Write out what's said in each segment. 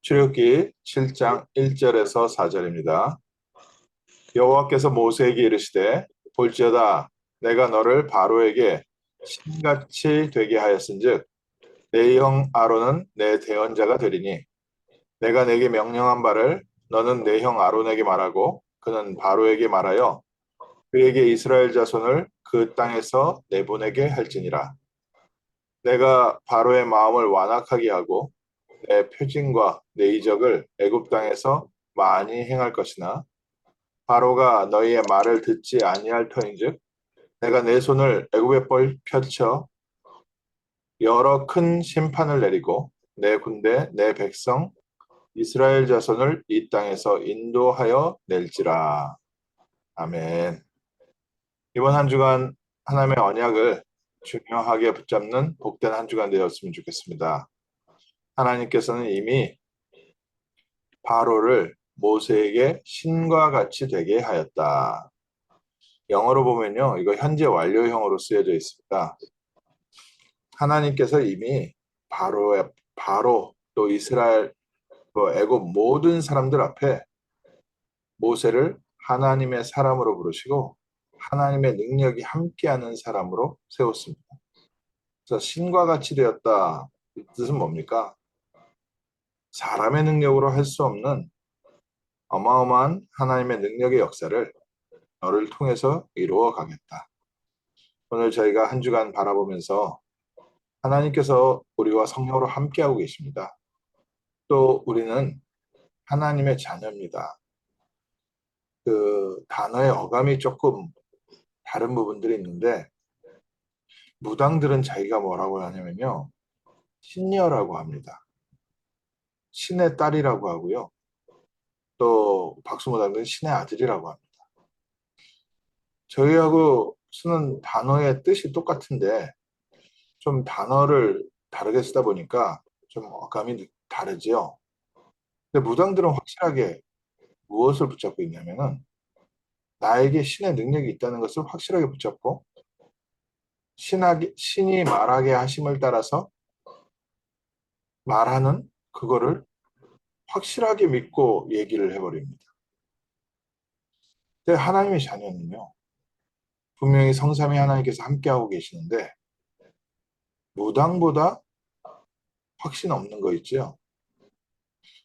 출애굽기 7장 1절에서 4절입니다. 여호와께서 모세에게 이르시되 볼지어다 내가 너를 바로에게 신같이 되게 하였은즉 내 형 아론은 내 대언자가 되리니 내가 내게 명령한 바를 너는 내 형 아론에게 말하고 그는 바로에게 말하여 그에게 이스라엘 자손을 그 땅에서 내보내게 할지니라. 내가 바로의 마음을 완악하게 하고 내 표징과 내 이적을 애굽 땅에서 많이 행할 것이나 바로가 너희의 말을 듣지 아니할 터인즉 내가 내 손을 애굽에 펼쳐 여러 큰 심판을 내리고 내 군대 내 백성 이스라엘 자손을 이 땅에서 인도하여 낼지라. 아멘. 이번 한 주간 하나님의 언약을 중요하게 붙잡는 복된 한 주간 되었으면 좋겠습니다. 하나님께서는 이미 바로를 모세에게 신과 같이 되게 하였다. 영어로 보면요, 이거 현재 완료형으로 쓰여져 있습니다. 하나님께서 이미 바로 또 이스라엘 또 애굽 모든 사람들 앞에 모세를 하나님의 사람으로 부르시고 하나님의 능력이 함께하는 사람으로 세웠습니다. 그래서 신과 같이 되었다. 이 뜻은 뭡니까? 사람의 능력으로 할 수 없는 어마어마한 하나님의 능력의 역사를 너를 통해서 이루어 가겠다. 오늘 저희가 한 주간 바라보면서 하나님께서 우리와 성령으로 함께하고 계십니다. 또 우리는 하나님의 자녀입니다. 그 단어의 어감이 조금 다른 부분들이 있는데 무당들은 자기가 뭐라고 하냐면요. 신녀라고 합니다. 신의 딸이라고 하고요. 또 박수무당들은 신의 아들이라고 합니다. 저희하고 쓰는 단어의 뜻이 똑같은데 좀 단어를 다르게 쓰다 보니까 좀 어감이 다르지요. 근데 무당들은 확실하게 무엇을 붙잡고 있냐면은 나에게 신의 능력이 있다는 것을 확실하게 붙잡고 신이 말하게 하심을 따라서 말하는 그거를 확실하게 믿고 얘기를 해버립니다. 근데 하나님의 자녀는요. 분명히 성삼위 하나님께서 함께하고 계시는데 무당보다 확신 없는 거 있죠.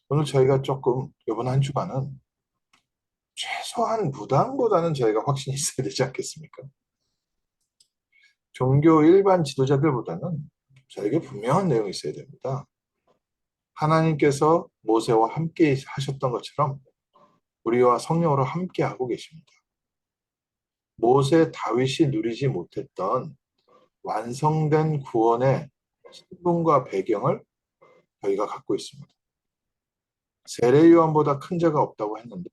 오늘 저희가 조금 이번 한 주간은 최소한 무당보다는 저희가 확신이 있어야 되지 않겠습니까? 종교 일반 지도자들보다는 저에게 분명한 내용이 있어야 됩니다. 하나님께서 모세와 함께 하셨던 것처럼 우리와 성령으로 함께 하고 계십니다. 모세 다윗이 누리지 못했던 완성된 구원의 신분과 배경을 저희가 갖고 있습니다. 세례 요한보다 큰 자가 없다고 했는데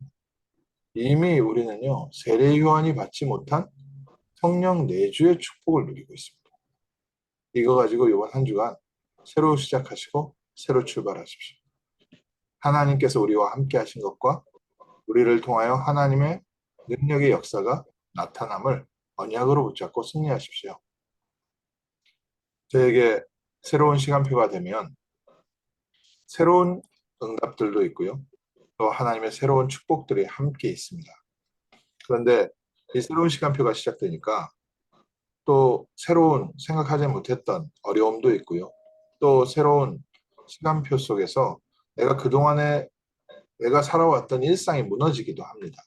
이미 우리는요 세례 요한이 받지 못한 성령 내주의 축복을 누리고 있습니다. 이거 가지고 이번 한 주간 새로 시작하시고 새로 출발하십시오. 하나님께서 우리와 함께 하신 것과 우리를 통하여 하나님의 능력의 역사가 나타남을 언약으로 붙잡고 승리하십시오. 저에게 새로운 시간표가 되면 새로운 응답들도 있고요. 또 하나님의 새로운 축복들이 함께 있습니다. 그런데 이 새로운 시간표가 시작되니까 또 새로운 생각하지 못했던 어려움도 있고요. 또 새로운 시간표 속에서 그동안에 내가 살아왔던 일상이 무너지기도 합니다.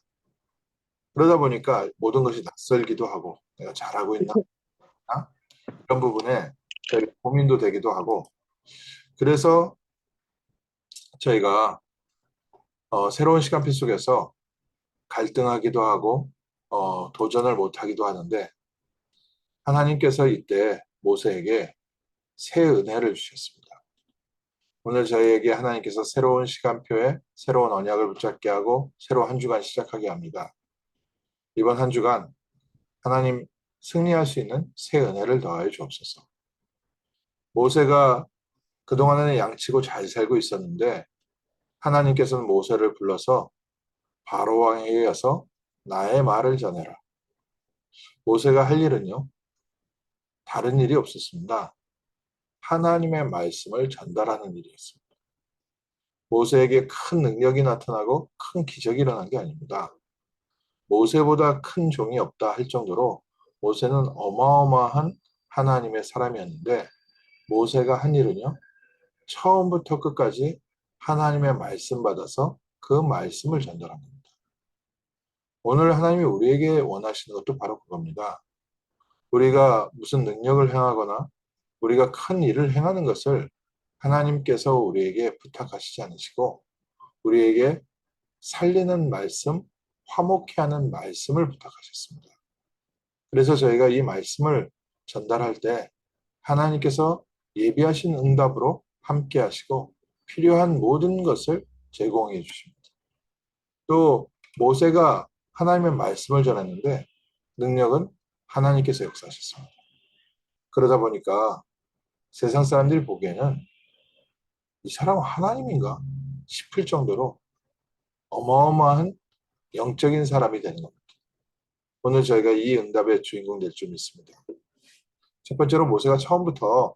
그러다 보니까 모든 것이 낯설기도 하고 내가 잘하고 있나? 이런 부분에 고민도 되기도 하고 그래서 저희가 새로운 시간표 속에서 갈등하기도 하고 도전을 못하기도 하는데 하나님께서 이때 모세에게 새 은혜를 주셨습니다. 오늘 저희에게 하나님께서 새로운 시간표에 새로운 언약을 붙잡게 하고 새로운 한 주간 시작하게 합니다. 이번 한 주간 하나님 승리할 수 있는 새 은혜를 더하여 주옵소서. 모세가 그동안에는 양치고 잘 살고 있었는데 하나님께서는 모세를 불러서 바로 왕에게 가서 나의 말을 전해라. 모세가 할 일은요. 다른 일이 없었습니다. 하나님의 말씀을 전달하는 일이었습니다. 모세에게 큰 능력이 나타나고 큰 기적이 일어난 게 아닙니다. 모세보다 큰 종이 없다 할 정도로 모세는 어마어마한 하나님의 사람이었는데 모세가 한 일은요, 처음부터 끝까지 하나님의 말씀 받아서 그 말씀을 전달한 겁니다. 오늘 하나님이 우리에게 원하시는 것도 바로 그겁니다. 우리가 무슨 능력을 행하거나 우리가 큰 일을 행하는 것을 하나님께서 우리에게 부탁하시지 않으시고 우리에게 살리는 말씀, 화목케 하는 말씀을 부탁하셨습니다. 그래서 저희가 이 말씀을 전달할 때 하나님께서 예비하신 응답으로 함께 하시고 필요한 모든 것을 제공해 주십니다. 또 모세가 하나님의 말씀을 전했는데 능력은 하나님께서 역사하셨습니다. 그러다 보니까 세상 사람들이 보기에는 이 사람은 하나님인가 싶을 정도로 어마어마한 영적인 사람이 되는 겁니다. 오늘 저희가 이 응답의 주인공 될 줄 믿습니다. 첫 번째로 모세가 처음부터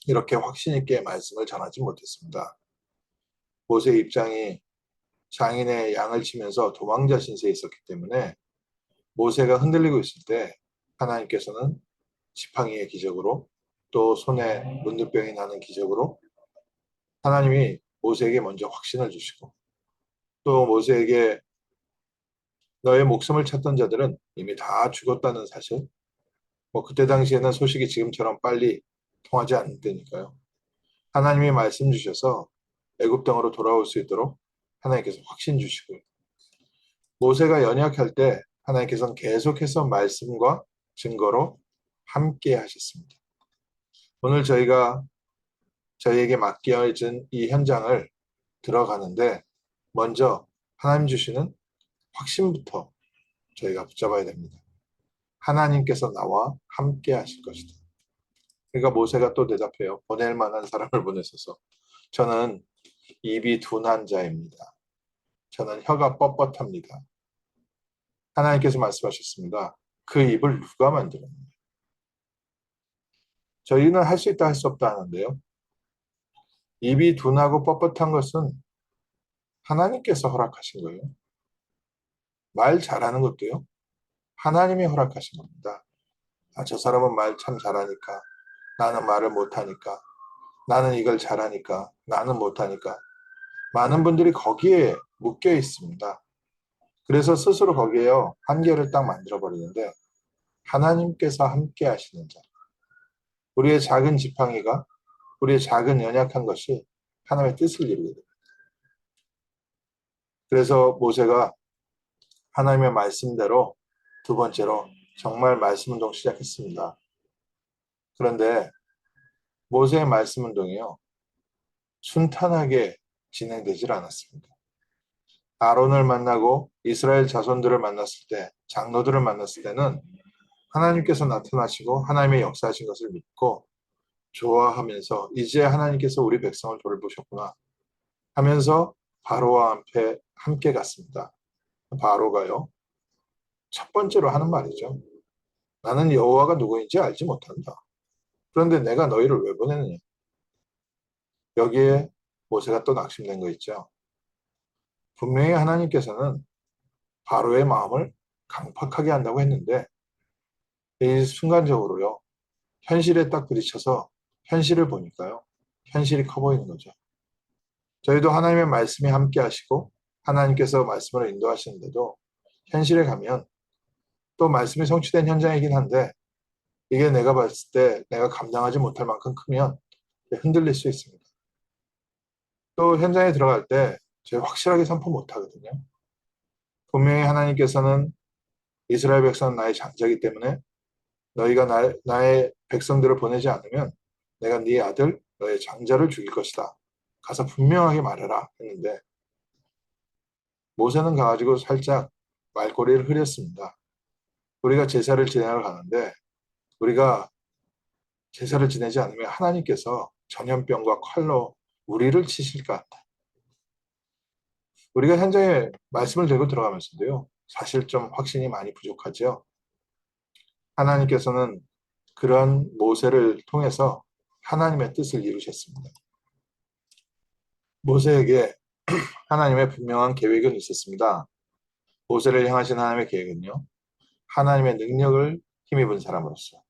이렇게 확신 있게 말씀을 전하지 못했습니다. 모세의 입장이 장인의 양을 치면서 도망자 신세에 있었기 때문에 모세가 흔들리고 있을 때 하나님께서는 지팡이의 기적으로 또 손에 문둥병이 나는 기적으로 하나님이 모세에게 먼저 확신을 주시고 또 모세에게 너의 목숨을 찾던 자들은 이미 다 죽었다는 사실, 그때 당시에는 소식이 지금처럼 빨리 통하지 않을 때니까요. 하나님이 말씀 주셔서 애굽 땅으로 돌아올 수 있도록 하나님께서 확신 주시고요. 모세가 연약할 때 하나님께서는 계속해서 말씀과 증거로 함께 하셨습니다. 오늘 저희가 저희에게 맡겨진 이 현장을 들어가는데 먼저 하나님 주시는 확신부터 저희가 붙잡아야 됩니다. 하나님께서 나와 함께 하실 것이다. 그러니까 모세가 또 대답해요. 보낼 만한 사람을 보내셔서 저는 입이 둔한 자입니다. 저는 혀가 뻣뻣합니다. 하나님께서 말씀하셨습니다. 그 입을 누가 만들었느냐. 저희는 할 수 있다 할 수 없다 하는데요. 입이 둔하고 뻣뻣한 것은 하나님께서 허락하신 거예요. 말 잘하는 것도요. 하나님이 허락하신 겁니다. 저 사람은 말 참 잘하니까 나는 말을 못하니까 나는 이걸 잘하니까 나는 못하니까 많은 분들이 거기에 묶여 있습니다. 그래서 스스로 거기에요. 한계를 딱 만들어 버리는데 하나님께서 함께 하시는 자. 우리의 작은 지팡이가 우리의 작은 연약한 것이 하나님의 뜻을 이루게 됩니다. 그래서 모세가 하나님의 말씀대로 두 번째로 정말 말씀 운동 시작했습니다. 그런데 모세의 말씀 운동이요. 순탄하게 진행되질 않았습니다. 아론을 만나고 이스라엘 자손들을 만났을 때, 장로들을 만났을 때는 하나님께서 나타나시고 하나님의 역사하신 것을 믿고 좋아하면서 이제 하나님께서 우리 백성을 돌보셨구나 하면서 바로와 함께 갔습니다. 바로가요. 첫 번째로 하는 말이죠. 나는 여호와가 누구인지 알지 못한다. 그런데 내가 너희를 왜 보내느냐. 여기에 모세가 또 낙심된 거 있죠. 분명히 하나님께서는 바로의 마음을 강팍하게 한다고 했는데 이 순간적으로요. 현실에 딱 부딪혀서 현실을 보니까요. 현실이 커 보이는 거죠. 저희도 하나님의 말씀이 함께 하시고 하나님께서 말씀을 인도하시는데도 현실에 가면 또 말씀이 성취된 현장이긴 한데 이게 내가 봤을 때 내가 감당하지 못할 만큼 크면 흔들릴 수 있습니다. 또 현장에 들어갈 때 저희 확실하게 선포 못 하거든요. 분명히 하나님께서는 이스라엘 백성은 나의 장자이기 때문에 너희가 나의 백성들을 보내지 않으면 내가 네 아들 너의 장자를 죽일 것이다. 가서 분명하게 말해라 했는데 모세는 가가지고 살짝 말꼬리를 흐렸습니다. 우리가 제사를 지내러 가는데 우리가 제사를 지내지 않으면 하나님께서 전염병과 칼로 우리를 치실 것 같다. 우리가 현장에 말씀을 들고 들어가면서도요. 사실 좀 확신이 많이 부족하죠. 하나님께서는 그런 모세를 통해서 하나님의 뜻을 이루셨습니다. 모세에게 하나님의 분명한 계획은 있었습니다. 모세를 향하신 하나님의 계획은요, 하나님의 능력을 힘입은 사람으로서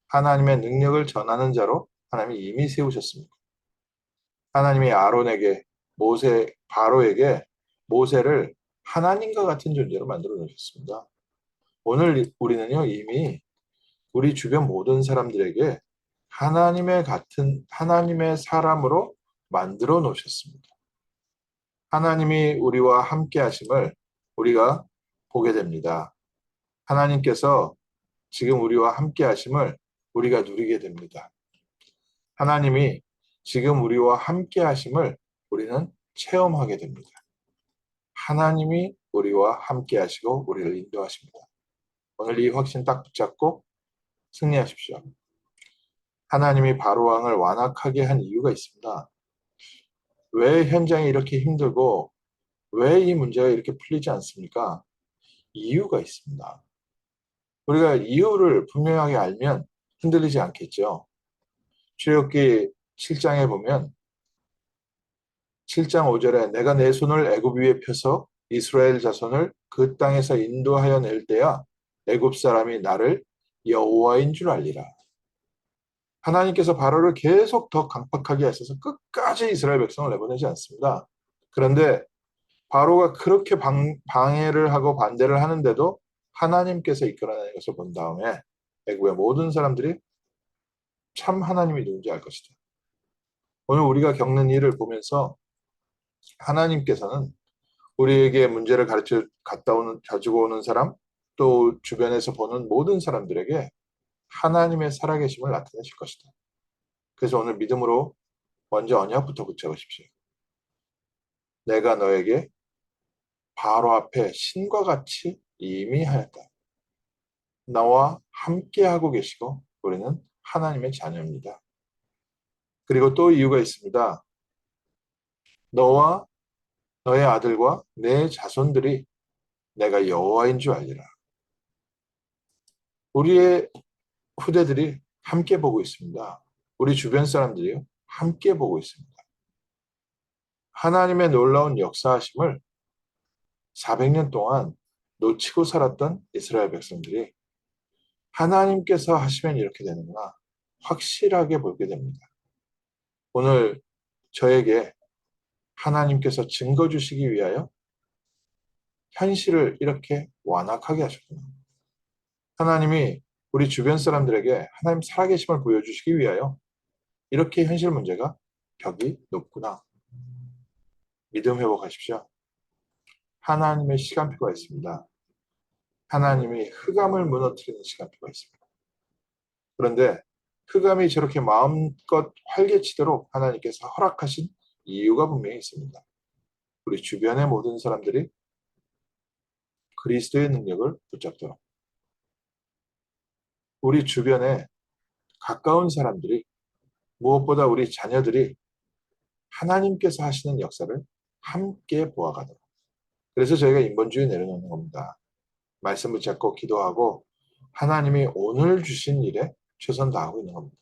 하나님의 능력을 전하는 자로 하나님이 이미 세우셨습니다. 하나님이 아론에게 바로에게 모세를 하나님과 같은 존재로 만들어 놓으셨습니다. 오늘 우리는요, 이미 우리 주변 모든 사람들에게 하나님의 사람으로 만들어 놓으셨습니다. 하나님이 우리와 함께 하심을 우리가 보게 됩니다. 하나님께서 지금 우리와 함께 하심을 우리가 누리게 됩니다. 하나님이 지금 우리와 함께 하심을 우리는 체험하게 됩니다. 하나님이 우리와 함께 하시고 우리를 인도하십니다. 오늘 이 확신 딱 붙잡고 승리하십시오. 하나님이 바로왕을 완악하게 한 이유가 있습니다. 왜 현장이 이렇게 힘들고 왜 이 문제가 이렇게 풀리지 않습니까? 이유가 있습니다. 우리가 이유를 분명하게 알면 흔들리지 않겠죠. 출애굽기 7장에 보면 7장 5절에 내가 내 손을 애굽 위에 펴서 이스라엘 자손을 그 땅에서 인도하여 낼 때야 애굽 사람이 나를 여호와인 줄 알리라. 하나님께서 바로를 계속 더 강팍하게 하셔서 끝까지 이스라엘 백성을 내보내지 않습니다. 그런데 바로가 그렇게 방해를 하고 반대를 하는데도 하나님께서 이끌어내는 것을 본 다음에 애굽의 모든 사람들이 참 하나님이 누군지 알 것이다. 오늘 우리가 겪는 일을 보면서 하나님께서는 우리에게 문제를 가지고 오는 사람, 또 주변에서 보는 모든 사람들에게 하나님의 살아계심을 나타내실 것이다. 그래서 오늘 믿음으로 먼저 언약부터 붙잡으십시오. 내가 너에게 바로 앞에 신과 같이 이미 하였다. 나와 함께하고 계시고 우리는 하나님의 자녀입니다. 그리고 또 이유가 있습니다. 너와 너의 아들과 내 자손들이 내가 여호와인 줄 알리라. 우리의 후대들이 함께 보고 있습니다. 우리 주변 사람들이요, 함께 보고 있습니다. 하나님의 놀라운 역사하심을 400년 동안 놓치고 살았던 이스라엘 백성들이 하나님께서 하시면 이렇게 되는구나 확실하게 보게 됩니다. 오늘 저에게 하나님께서 증거 주시기 위하여 현실을 이렇게 완악하게 하셨구나. 하나님이 우리 주변 사람들에게 하나님 살아계심을 보여주시기 위하여 이렇게 현실 문제가 벽이 높구나. 믿음 회복하십시오. 하나님의 시간표가 있습니다. 하나님이 흑암을 무너뜨리는 시간표가 있습니다. 그런데 흑암이 저렇게 마음껏 활개치도록 하나님께서 허락하신 이유가 분명히 있습니다. 우리 주변의 모든 사람들이 그리스도의 능력을 붙잡도록 우리 주변에 가까운 사람들이 무엇보다 우리 자녀들이 하나님께서 하시는 역사를 함께 보아가도록. 그래서 저희가 인본주의 내려놓는 겁니다. 말씀 붙잡고 기도하고 하나님이 오늘 주신 일에 최선 다하고 있는 겁니다.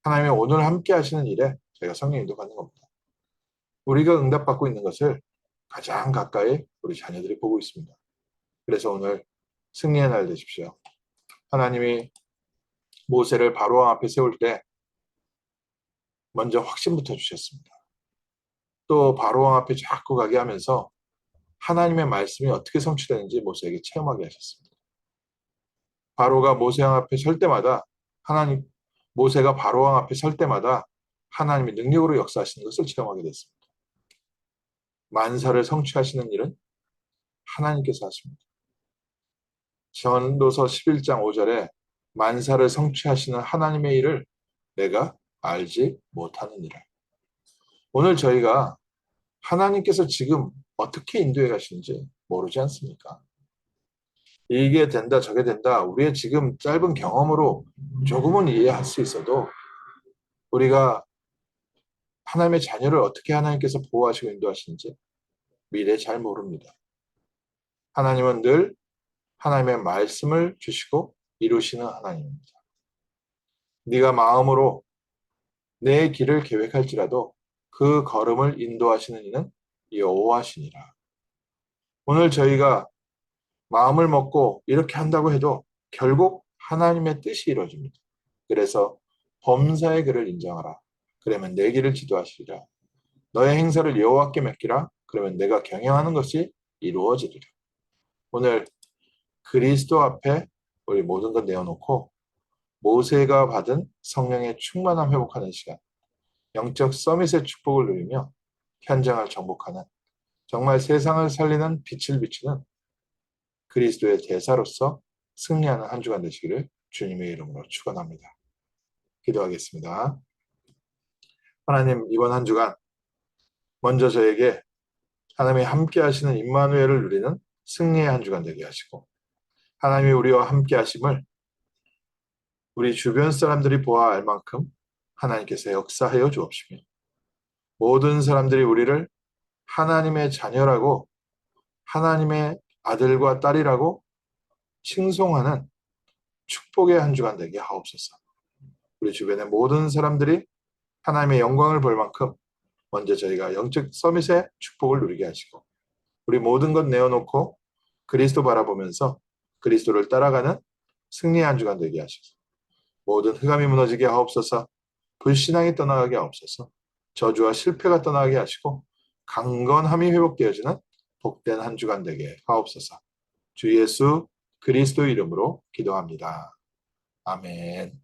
하나님이 오늘 함께 하시는 일에 저희가 성령 인도받는 겁니다. 우리가 응답받고 있는 것을 가장 가까이 우리 자녀들이 보고 있습니다. 그래서 오늘 승리의 날 되십시오. 하나님이 모세를 바로왕 앞에 세울 때 먼저 확신부터 주셨습니다. 또 바로왕 앞에 자꾸 가게 하면서 하나님의 말씀이 어떻게 성취되는지 모세에게 체험하게 하셨습니다. 바로가 모세왕 앞에 설 때마다 모세가 바로왕 앞에 설 때마다 하나님이 능력으로 역사하시는 것을 체험하게 됐습니다. 만사를 성취하시는 일은 하나님께서 하십니다. 전도서 11장 5절에 만사를 성취하시는 하나님의 일을 내가 알지 못하는 일을. 오늘 저희가 하나님께서 지금 어떻게 인도해 가시는지 모르지 않습니까? 이게 된다 저게 된다 우리의 지금 짧은 경험으로 조금은 이해할 수 있어도 우리가 하나님의 자녀를 어떻게 하나님께서 보호하시고 인도하시는지 미래 잘 모릅니다. 하나님은 늘 하나님의 말씀을 주시고 이루시는 하나님입니다. 네가 마음으로 내 길을 계획할지라도 그 걸음을 인도하시는 이는 여호와시니라. 오늘 저희가 마음을 먹고 이렇게 한다고 해도 결국 하나님의 뜻이 이루어집니다. 그래서 범사의 글을 인정하라. 그러면 내 길을 지도하시리라. 너의 행사를 여호와께 맡기라. 그러면 내가 경영하는 것이 이루어지리라. 오늘 그리스도 앞에 우리 모든 것 내어놓고 모세가 받은 성령의 충만함 회복하는 시간, 영적 서밋의 축복을 누리며 현장을 정복하는 정말 세상을 살리는 빛을 비추는 그리스도의 대사로서 승리하는 한 주간 되시기를 주님의 이름으로 축원합니다. 기도하겠습니다. 하나님, 이번 한 주간 먼저 저에게 하나님이 함께 하시는 임마누엘을 누리는 승리의 한 주간 되게 하시고, 하나님이 우리와 함께 하심을 우리 주변 사람들이 보아 알 만큼 하나님께서 역사하여 주옵시며, 모든 사람들이 우리를 하나님의 자녀라고, 하나님의 아들과 딸이라고 칭송하는 축복의 한 주간 되게 하옵소서. 우리 주변의 모든 사람들이 하나님의 영광을 볼 만큼 먼저 저희가 영적 서밋의 축복을 누리게 하시고, 우리 모든 것 내어놓고 그리스도 바라보면서 그리스도를 따라가는 승리의 한 주간 되게 하셔서 모든 흑암이 무너지게 하옵소서. 불신앙이 떠나가게 하옵소서. 저주와 실패가 떠나게 하시고 강건함이 회복되어지는 복된 한 주간 되게 하옵소서. 주 예수 그리스도 이름으로 기도합니다. 아멘.